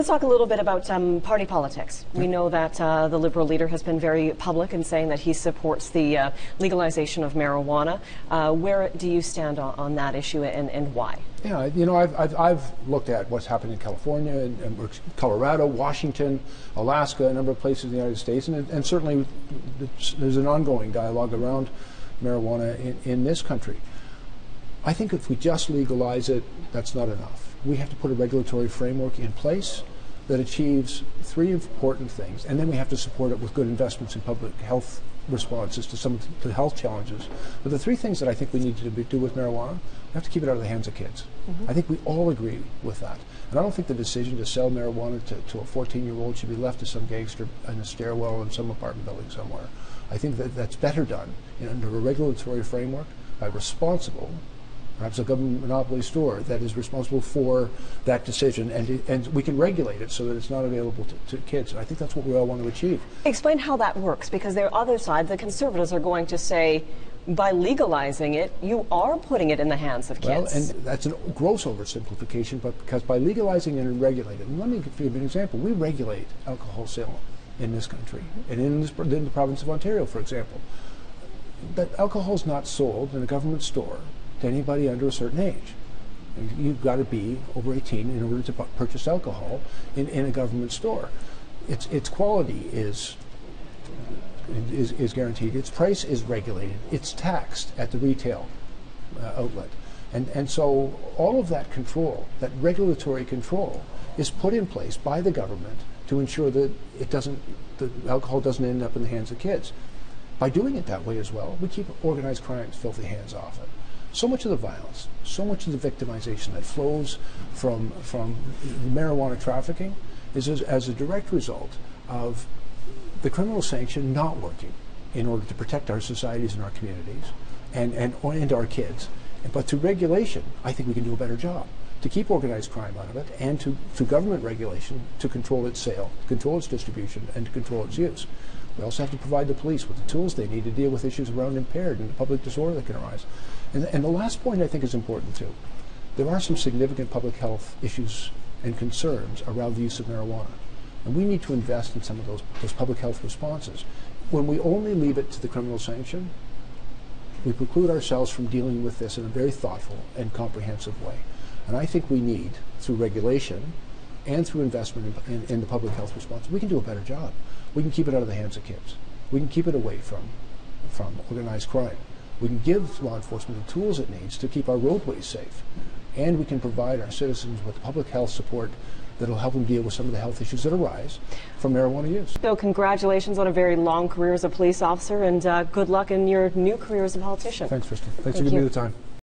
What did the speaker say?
Let's talk a little bit about party politics. We know that the Liberal leader has been very public in saying that he supports the legalization of marijuana. Where do you stand on that issue and why? Yeah, you know, I've looked at what's happened in California, and Colorado, Washington, Alaska, a number of places in the United States, and certainly there's an ongoing dialogue around marijuana in this country. I think if we just legalize it, that's not enough. We have to put a regulatory framework in place that achieves three important things, and then we have to support it with good investments in public health responses to some of the health challenges. But the three things that I think we need to do with marijuana, we have to keep it out of the hands of kids. I think we all agree with that. And I don't think the decision to sell marijuana to a 14-year-old should be left to some gangster in a stairwell in some apartment building somewhere. I think that that's better done under a regulatory framework by responsible, perhaps a government monopoly store that is responsible for that decision, and we can regulate it so that it's not available to kids. And I think that's what we all want to achieve. Explain how that works, because the other side, the Conservatives, are going to say, by legalizing it, you are putting it in the hands of kids. Well, and that's a gross oversimplification, but because by legalizing it and regulating it, and let me give you an example. We regulate alcohol sale in this country, and in the province of Ontario, for example. But alcohol is not sold in a government store to anybody under a certain age. You've got to be over 18 in order to purchase alcohol in a government store. Its quality is guaranteed. Its price is regulated. It's taxed at the retail outlet. And so all of that control, that regulatory control, is put in place by the government to ensure that the alcohol doesn't end up in the hands of kids. By doing it that way as well, we keep organized crime's filthy hands off it. So much of the violence, so much of the victimization that flows from marijuana trafficking is as a direct result of the criminal sanction not working in order to protect our societies and our communities and our kids. But through regulation, I think we can do a better job to keep organized crime out of it, and through government regulation to control its sale, control its distribution, and to control its use. We also have to provide the police with the tools they need to deal with issues around impaired and the public disorder that can arise. And the last point I think is important too. There are some significant public health issues and concerns around the use of marijuana. And we need to invest in some of those public health responses. When we only leave it to the criminal sanction, we preclude ourselves from dealing with this in a very thoughtful and comprehensive way. And I think we need, through regulation and through investment in the public health response, we can do a better job. We can keep it out of the hands of kids. We can keep it away from organized crime. We can give law enforcement the tools it needs to keep our roadways safe. And we can provide our citizens with public health support that will help them deal with some of the health issues that arise from marijuana use. So congratulations on a very long career as a police officer, and good luck in your new career as a politician. Thanks, Kristen. Thanks for giving me the time.